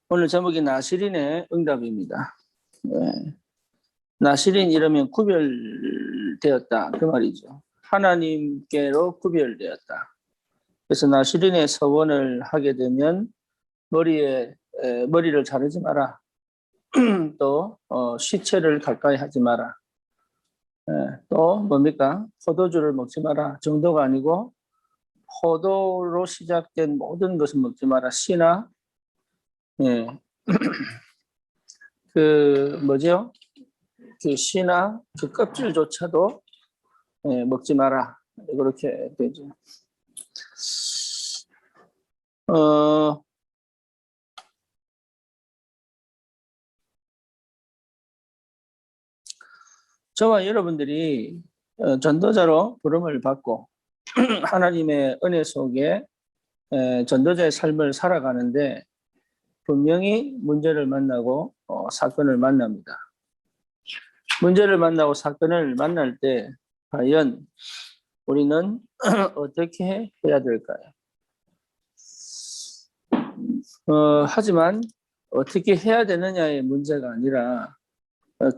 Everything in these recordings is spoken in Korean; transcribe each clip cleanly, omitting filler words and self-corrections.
오늘 제목이 나시린의 응답입니다. 네. 나시린 이러면 구별되었다 그 말이죠. 하나님께로 구별되었다. 그래서 나시린의 서원을 하게 되면 머리를 자르지 마라. 또 시체를 가까이 하지 마라. 또 뭡니까? 포도주를 먹지 마라 정도가 아니고 포도로 시작된 모든 것을 먹지 마라. 씨나 예. 그 뭐죠? 그 씨나 그 껍질조차도 먹지 마라. 그렇게 되죠. 저와 여러분들이 전도자로 부름을 받고 하나님의 은혜 속에 전도자의 삶을 살아가는데 분명히 문제를 만나고 사건을 만납니다. 문제를 만나고 사건을 만날 때 과연 우리는 어떻게 해야 될까요? 하지만 어떻게 해야 되느냐의 문제가 아니라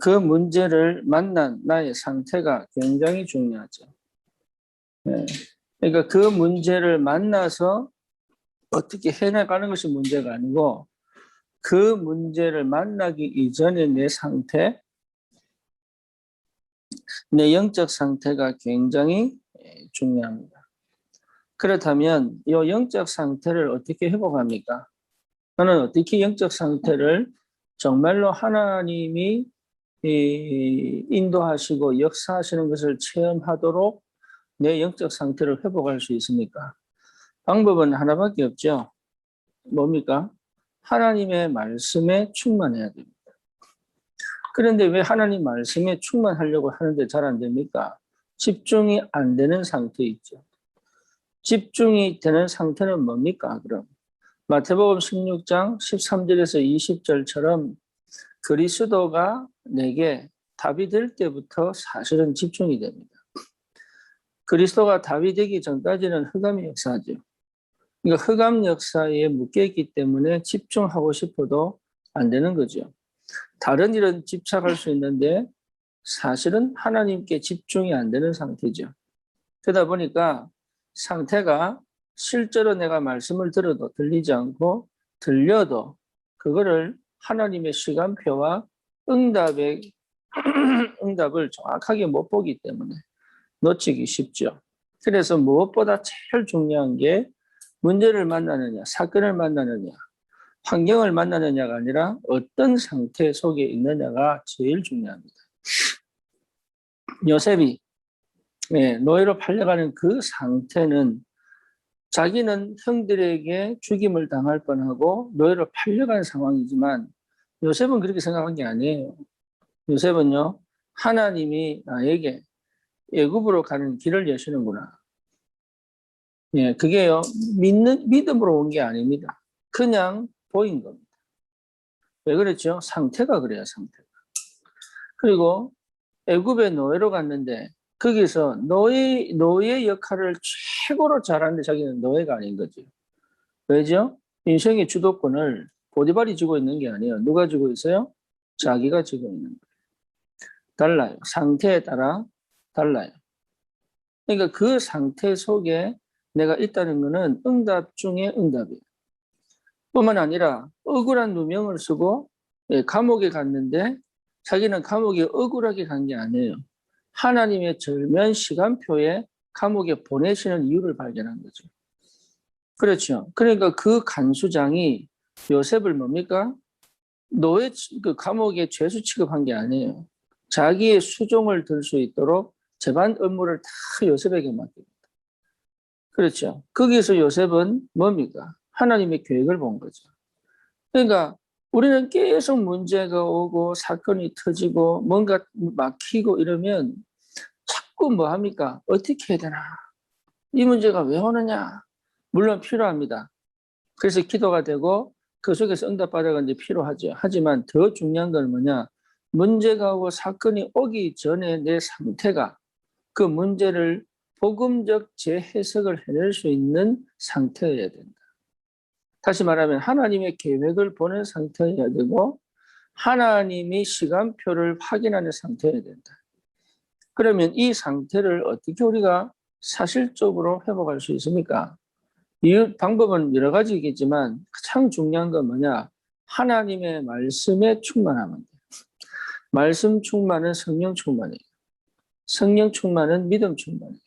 그 문제를 만난 나의 상태가 굉장히 중요하죠. 그러니까 그 문제를 만나서 어떻게 해나가는 것이 문제가 아니고 그 문제를 만나기 이전의 내 상태, 내 영적 상태가 굉장히 중요합니다. 그렇다면 이 영적 상태를 어떻게 회복합니까? 저는 어떻게 영적 상태를 정말로 하나님이 인도하시고 역사하시는 것을 체험하도록 내 영적 상태를 회복할 수 있습니까? 방법은 하나밖에 없죠. 뭡니까? 하나님의 말씀에 충만해야 됩니다. 그런데 왜 하나님 말씀에 충만하려고 하는데 잘 안 됩니까? 집중이 안 되는 상태 있죠. 집중이 되는 상태는 뭡니까? 그럼 마태복음 16장 13절에서 20절처럼 그리스도가 내게 답이 될 때부터 사실은 집중이 됩니다. 그리스도가 답이 되기 전까지는 흑암의 역사죠. 그러니까 흑암 역사에 묶여있기 때문에 집중하고 싶어도 안 되는 거죠. 다른 일은 집착할 수 있는데 사실은 하나님께 집중이 안 되는 상태죠. 그러다 보니까 상태가 실제로 내가 말씀을 들어도 들리지 않고 들려도 그거를 하나님의 시간표와 응답을 정확하게 못 보기 때문에 놓치기 쉽죠. 그래서 무엇보다 제일 중요한 게 문제를 만나느냐, 사건을 만나느냐, 환경을 만나느냐가 아니라 어떤 상태 속에 있느냐가 제일 중요합니다. 요셉이 노예로 팔려가는 그 상태는 자기는 형들에게 죽임을 당할 뻔하고 노예로 팔려간 상황이지만 요셉은 그렇게 생각한 게 아니에요. 요셉은요, 하나님이 나에게 애굽으로 가는 길을 여시는구나. 그게요, 믿음으로 온 게 아닙니다. 그냥 보인 겁니다. 왜 그랬죠? 상태가 그래요, 상태가. 그리고 애굽에 노예로 갔는데 거기서 노예 역할을 최고로 잘하는데 자기는 노예가 아닌 거죠. 왜죠? 인생의 주도권을 보디발이 쥐고 있는 게 아니에요. 누가 쥐고 있어요? 자기가 쥐고 있는 거예요. 달라요. 상태에 따라 달라요. 그러니까 그 상태 속에 내가 있다는 것은 응답 중에 응답이에요. 뿐만 아니라 억울한 누명을 쓰고 감옥에 갔는데 자기는 감옥에 억울하게 간 게 아니에요. 하나님의 절면 시간표에 감옥에 보내시는 이유를 발견한 거죠. 그렇죠. 그러니까 그 간수장이 요셉을 뭡니까? 그 감옥에 죄수 취급한 게 아니에요. 자기의 수종을 들 수 있도록 재반 업무를 다 요셉에게 맡깁니다. 그렇죠. 거기서 요셉은 뭡니까? 하나님의 계획을 본 거죠. 그러니까 우리는 계속 문제가 오고 사건이 터지고 뭔가 막히고 이러면 자꾸 뭐 합니까? 어떻게 해야 되나? 이 문제가 왜 오느냐? 물론 필요합니다. 그래서 기도가 되고 그 속에서 응답받아가는 게 필요하죠. 하지만 더 중요한 건 뭐냐? 문제가 오고 사건이 오기 전에 내 상태가 그 문제를 복음적 재해석을 해낼 수 있는 상태여야 된다. 다시 말하면 하나님의 계획을 보는 상태여야 되고 하나님이 시간표를 확인하는 상태여야 된다. 그러면 이 상태를 어떻게 우리가 사실적으로 회복할 수 있습니까? 이 방법은 여러 가지겠지만 가장 중요한 건 뭐냐? 하나님의 말씀에 충만하면 돼요. 말씀 충만은 성령 충만이에요. 성령 충만은 믿음 충만이에요.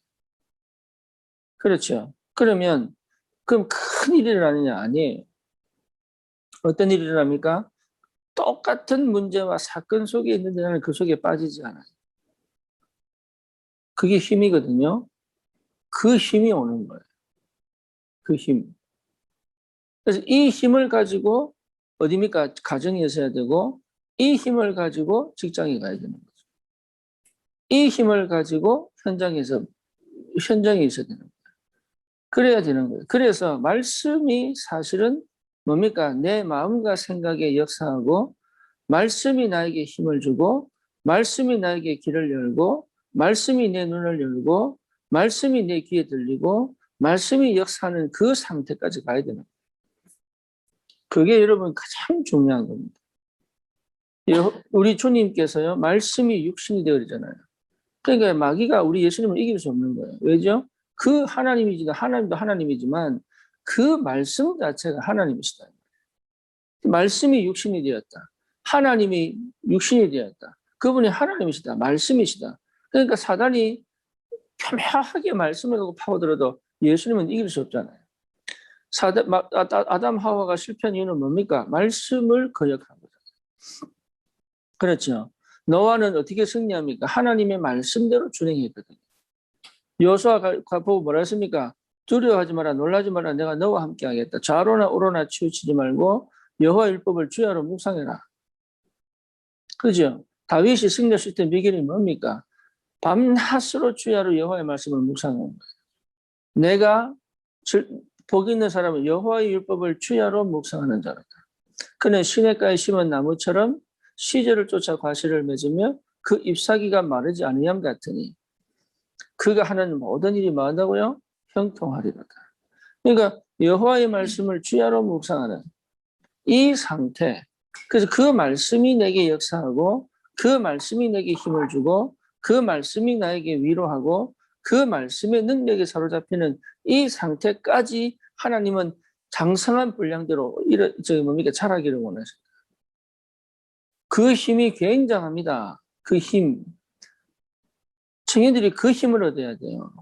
그렇죠? 그러면 그럼 큰 일이 일어나느냐? 아니에요. 어떤 일이 일어납니까? 똑같은 문제와 사건 속에 있는데 나는 그 속에 빠지지 않아요. 그게 힘이거든요. 그 힘이 오는 거예요. 그 힘. 그래서 이 힘을 가지고 어디입니까? 가정에 있어야 되고 이 힘을 가지고 직장에 가야 되는 거죠. 이 힘을 가지고 현장에 있어야 되는 거예요. 그래야 되는 거예요. 그래서 말씀이 사실은 뭡니까? 내 마음과 생각에 역사하고 말씀이 나에게 힘을 주고 말씀이 나에게 길을 열고 말씀이 내 눈을 열고 말씀이 내 귀에 들리고 말씀이 역사하는 그 상태까지 가야 되는 거예요. 그게 여러분 가장 중요한 겁니다. 우리 주님께서요, 말씀이 육신이 되어지잖아요. 그러니까 마귀가 우리 예수님을 이길 수 없는 거예요. 왜죠? 그 하나님이지만, 하나님도 하나님이지만 그 말씀 자체가 하나님이시다. 말씀이 육신이 되었다. 하나님이 육신이 되었다. 그분이 하나님이시다. 말씀이시다. 그러니까 사단이 교묘하게 말씀을 갖고 파고들어도 예수님은 이길 수 없잖아요. 아담 하와가 실패한 이유는 뭡니까? 말씀을 거역한 거죠. 그렇죠. 노아는 어떻게 승리합니까? 하나님의 말씀대로 준행했거든요. 여호수아가 보고 뭐라 했습니까? 두려워하지 마라, 놀라지 마라, 내가 너와 함께 하겠다. 좌로나 우로나 치우치지 말고 여호와 율법을 주야로 묵상해라. 그죠? 다윗이 승리했을 때 비결이 뭡니까? 밤낮으로 주야로 여호와의 말씀을 묵상하는 거예요. 내가 복 있는 사람은 여호와의 율법을 주야로 묵상하는 자로다. 그는 시냇가에 심은 나무처럼 시절을 쫓아 과실을 맺으며 그 잎사귀가 마르지 아니함 같으니 그가 하는 모든 일이 뭐한다고요? 형통하리로다. 그러니까 여호와의 말씀을 주야로 묵상하는 이 상태. 그래서 그 말씀이 내게 역사하고 그 말씀이 내게 힘을 주고 그 말씀이 나에게 위로하고 그 말씀의 능력에 사로잡히는 이 상태까지 하나님은 장성한 분량대로 자라기를 원하십니다. 그 힘이 굉장합니다. 그 힘. 청년들이 그 힘을 얻어야 돼요.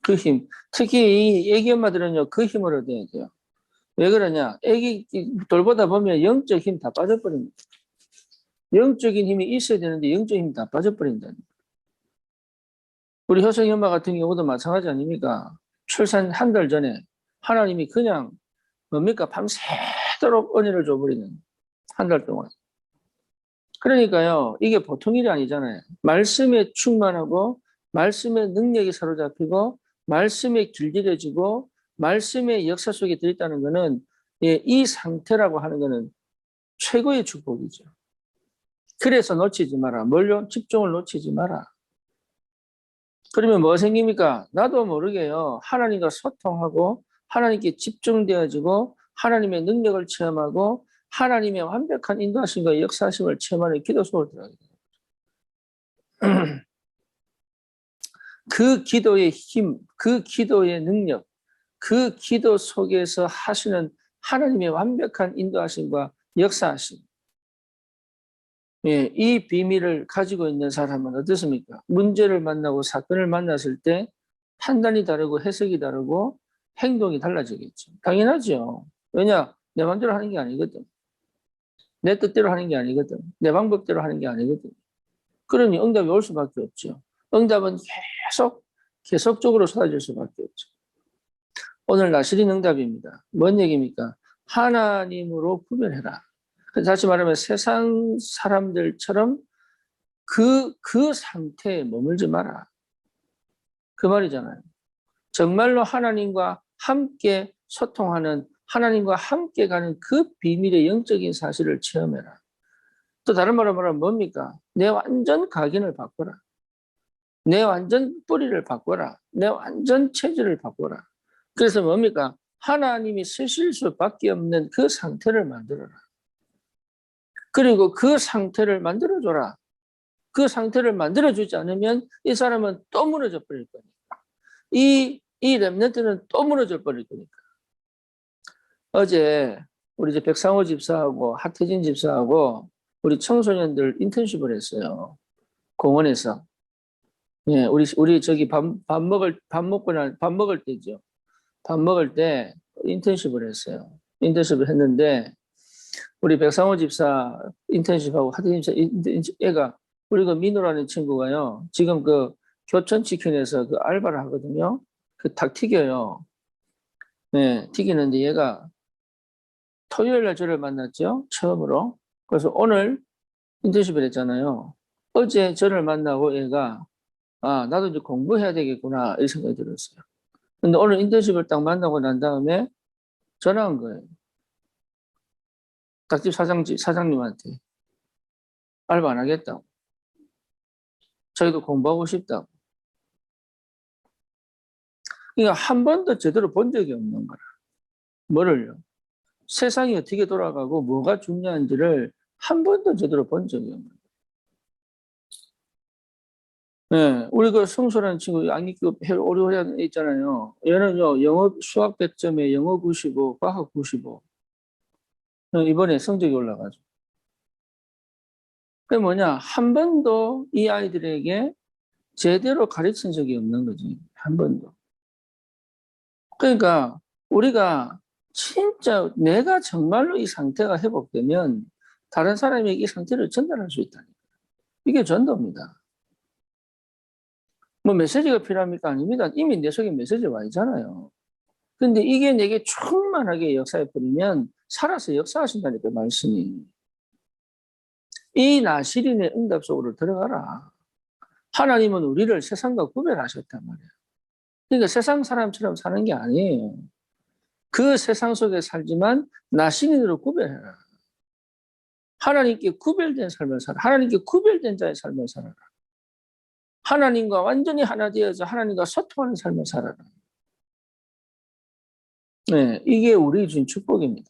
그 힘. 특히 이 애기 엄마들은요, 그 힘을 얻어야 돼요. 왜 그러냐? 애기 돌보다 보면 영적 힘 다 빠져버립니다. 영적인 힘이 있어야 되는데 영적인 힘 다 빠져버린다. 우리 효성이 엄마 같은 경우도 마찬가지 아닙니까? 출산 한 달 전에 하나님이 그냥 뭡니까? 밤새도록 은혜를 줘버리는 한 달 동안. 그러니까요, 이게 보통 일이 아니잖아요. 말씀에 충만하고 말씀의 능력이 사로잡히고 말씀에 길들여지고 말씀의 역사 속에 들어있다는 것은 이 상태라고 하는 것은 최고의 축복이죠. 그래서 놓치지 마라. 뭘요? 집중을 놓치지 마라. 그러면 뭐 생깁니까? 나도 모르게요. 하나님과 소통하고 하나님께 집중되어지고 하나님의 능력을 체험하고 하나님의 완벽한 인도하심과 역사하심을 체험하는 기도 속으로 들어가게 됩니다. 그 기도의 힘, 그 기도의 능력, 그 기도 속에서 하시는 하나님의 완벽한 인도하심과 역사하심. 예, 이 비밀을 가지고 있는 사람은 어떻습니까? 문제를 만나고 사건을 만났을 때 판단이 다르고 해석이 다르고 행동이 달라지겠죠. 당연하죠. 왜냐? 내 마음대로 하는 게 아니거든. 내 뜻대로 하는 게 아니거든. 내 방법대로 하는 게 아니거든. 그러니 응답이 올 수밖에 없죠. 응답은 계속적으로 쏟아질 수밖에 없죠. 오늘 나시린 응답입니다. 뭔 얘기입니까? 하나님으로 구별해라. 다시 말하면 세상 사람들처럼 그 상태에 머물지 마라. 그 말이잖아요. 정말로 하나님과 함께 소통하는, 하나님과 함께 가는 그 비밀의 영적인 사실을 체험해라. 또 다른 말로 말하면 뭡니까? 내 완전 각인을 바꿔라. 내 완전 뿌리를 바꿔라. 내 완전 체질을 바꿔라. 그래서 뭡니까? 하나님이 쓰실 수밖에 없는 그 상태를 만들어라. 그리고 그 상태를 만들어줘라. 그 상태를 만들어주지 않으면 이 사람은 또 무너져 버릴 거니까. 이 렘넌트는 또 무너져 버릴 거니까. 어제 우리 이제 백상호 집사하고 하태진 집사하고 우리 청소년들 인턴십을 했어요. 공원에서. 예, 우리 저기 밥 먹을 때죠. 밥 먹을 때 인턴십을 했어요. 인턴십을 했는데 우리 백상호 집사 인턴십하고 하태진 집사 애가 우리 그 민호라는 친구가요. 지금 그 교촌치킨에서 그 알바를 하거든요. 그 닭 튀겨요. 네, 튀기는데 얘가 토요일 날 저를 만났죠. 처음으로. 그래서 오늘 인턴십을 했잖아요. 어제 저를 만나고 얘가 아, 나도 이제 공부해야 되겠구나 이 생각이 들었어요. 근데 오늘 인턴십을 딱 만나고 난 다음에 전화한 거예요. 닭집 사장님한테 알바 안 하겠다고. 자기도 공부하고 싶다고. 그러니까 한 번도 제대로 본 적이 없는 거라. 뭐를요? 세상이 어떻게 돌아가고 뭐가 중요한지를 한 번도 제대로 본 적이 없는 거예요. 네, 우리 그 성소라는 친구 양기급 오리오리안 있잖아요. 얘는요, 영어 수학 100점에 영어 95, 과학 95. 이번에 성적이 올라가죠. 그게 뭐냐? 한 번도 이 아이들에게 제대로 가르친 적이 없는 거지. 한 번도. 그러니까 우리가 진짜 내가 정말로 이 상태가 회복되면 다른 사람에게 이 상태를 전달할 수 있다. 이게 전도입니다. 뭐 메시지가 필요합니까? 아닙니다. 이미 내 속에 메시지 와 있잖아요. 근데 이게 내게 충만하게 역사해 버리면 살아서 역사하신다니까 말씀이. 이 나시린의 응답 속으로 들어가라. 하나님은 우리를 세상과 구별하셨단 말이에요. 그러니까 세상 사람처럼 사는 게 아니에요. 그 세상 속에 살지만 나시린으로 구별해라. 하나님께 구별된 삶을 살아. 하나님께 구별된 자의 삶을 살아라. 하나님과 완전히 하나 되어서 하나님과 소통하는 삶을 살아라. 네, 이게 우리 주신 축복입니다.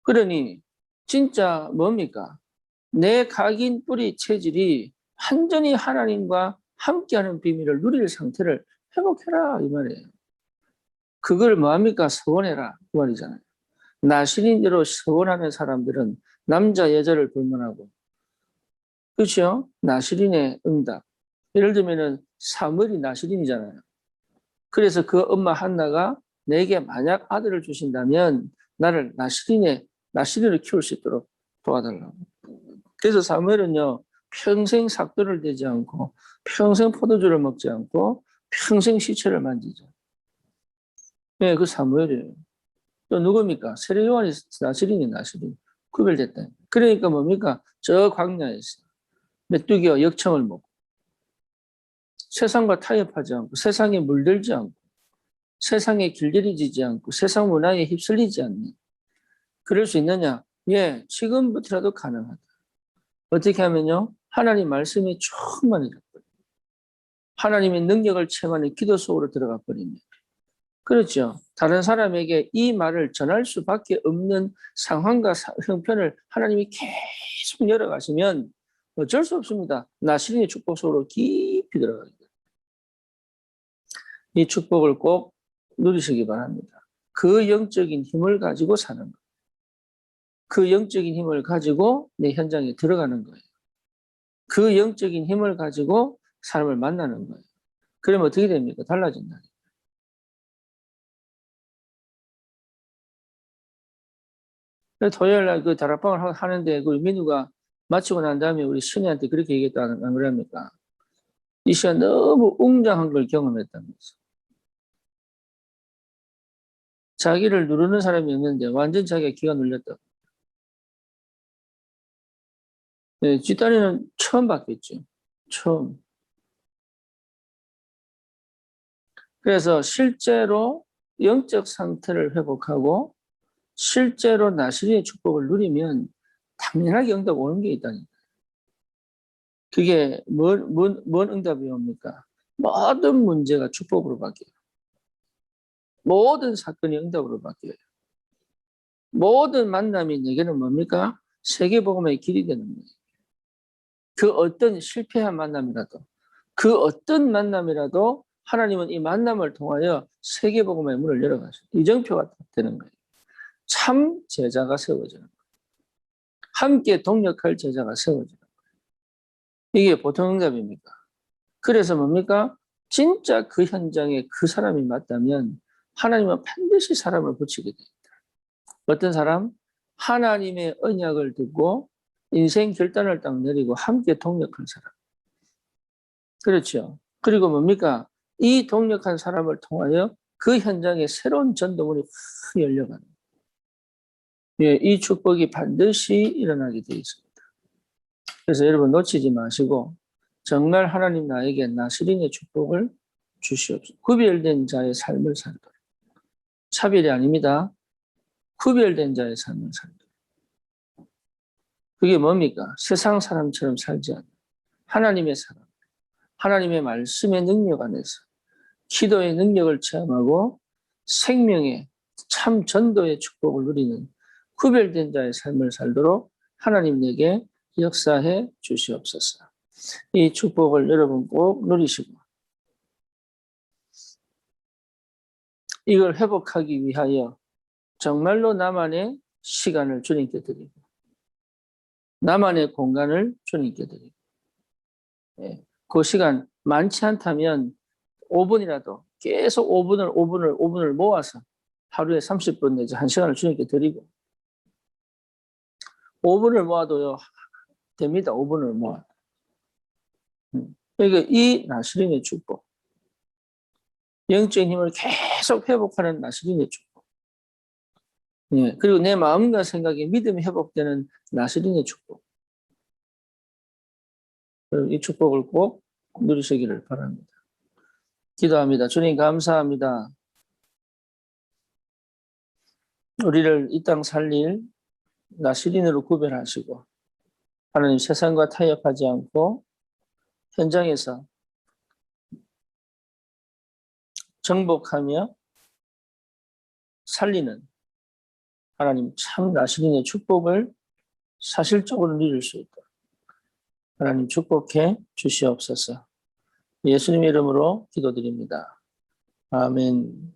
그러니 진짜 뭡니까? 내 각인 뿌리 체질이 완전히 하나님과 함께하는 비밀을 누릴 상태를 회복해라 이 말이에요. 그걸 뭐합니까? 서원해라 그 말이잖아요. 나신인대로 서원하는 사람들은 남자 여자를 불문하고 그렇죠? 나시린의 응답. 예를 들면은 사무엘이 나시린이잖아요. 그래서 그 엄마 한나가 내게 만약 아들을 주신다면 나를 나시린을 키울 수 있도록 도와달라고. 그래서 사무엘은요 평생 삭도를 대지 않고 평생 포도주를 먹지 않고 평생 시체를 만지죠. 네, 그 사무엘이에요. 또 누굽니까? 세례 요한이 나시린 구별됐다. 그러니까 뭡니까? 저 광야에서 메뚜기와 역청을 먹고 세상과 타협하지 않고 세상에 물들지 않고 세상에 길들이지 않고 세상 문화에 휩쓸리지 않는 그럴 수 있느냐? 예, 지금부터라도 가능하다. 어떻게 하면요? 하나님 말씀이 충만해져 버려요. 하나님의 능력을 체험하는 기도 속으로 들어가 버립니다. 그렇죠. 다른 사람에게 이 말을 전할 수밖에 없는 상황과 형편을 하나님이 계속 열어가시면 어쩔 수 없습니다. 나시린의 축복 속으로 깊이 들어가게 돼요. 이 축복을 꼭 누리시기 바랍니다. 그 영적인 힘을 가지고 사는 거예요. 그 영적인 힘을 가지고 내 현장에 들어가는 거예요. 그 영적인 힘을 가지고 사람을 만나는 거예요. 그러면 어떻게 됩니까? 달라진다. 토요일 날 그 다락방을 하는데 그 민우가 마치고 난 다음에 우리 신혜한테 그렇게 얘기했다 안 그럽니까? 이 시간 너무 웅장한 걸 경험했다면서. 자기를 누르는 사람이 없는데 완전 자기가 기가 눌렸다. 네, 뒷다리는 처음 봤겠죠. 처음. 그래서 실제로 영적 상태를 회복하고 실제로 나시린의 축복을 누리면 당연하게 응답 오는 게 있다니까. 그게 뭔 응답이 옵니까? 모든 문제가 축복으로 바뀌어요. 모든 사건이 응답으로 바뀌어요. 모든 만남이 내게는 뭡니까? 세계복음의 길이 되는 거예요. 그 어떤 실패한 만남이라도, 그 어떤 만남이라도 하나님은 이 만남을 통하여 세계복음의 문을 열어가시고 이정표가 되는 거예요. 참 제자가 세워지는 거예요. 함께 동역할 제자가 세워지는 거예요. 이게 보통 응답입니까? 그래서 뭡니까? 진짜 그 현장에 그 사람이 맞다면 하나님은 반드시 사람을 붙이게 됩니다. 어떤 사람? 하나님의 언약을 듣고 인생 결단을 딱 내리고 함께 동역한 사람. 그렇죠. 그리고 뭡니까? 이 동력한 사람을 통하여 그 현장에 새로운 전도문이 확 열려가는. 예, 이 축복이 반드시 일어나게 되어 있습니다. 그래서 여러분 놓치지 마시고 정말 하나님 나에게 나스린의 축복을 주시옵소서. 구별된 자의 삶을 살도록. 차별이 아닙니다. 구별된 자의 삶을 살도록. 그게 뭡니까? 세상 사람처럼 살지 않는 하나님의 사람. 하나님의 말씀의 능력 안에서 기도의 능력을 체험하고 생명의 참 전도의 축복을 누리는 구별된 자의 삶을 살도록 하나님 내게 역사해 주시옵소서. 이 축복을 여러분 꼭 누리시고 이걸 회복하기 위하여 정말로 나만의 시간을 주님께 드리고 나만의 공간을 주님께 드리고 그 시간 많지 않다면 5분이라도 계속 5분을 모아서 하루에 30분 내지 1시간을 주님께 드리고 5분을 모아도요 됩니다. 5분을 모아. 그러니까 이 나스린의 축복 영적인 힘을 계속 회복하는 나스린의 축복 예, 그리고 내 마음과 생각이 믿음이 회복되는 나스린의 축복 이 축복을 꼭 누리시기를 바랍니다. 기도합니다. 주님 감사합니다. 우리를 이 땅 살릴 나스린으로 구별하시고 하나님 세상과 타협하지 않고 현장에서 정복하며 살리는 하나님 참 나스린의 축복을 사실적으로 누릴 수 있도록 하나님 축복해 주시옵소서. 예수님의 이름으로 기도드립니다. 아멘.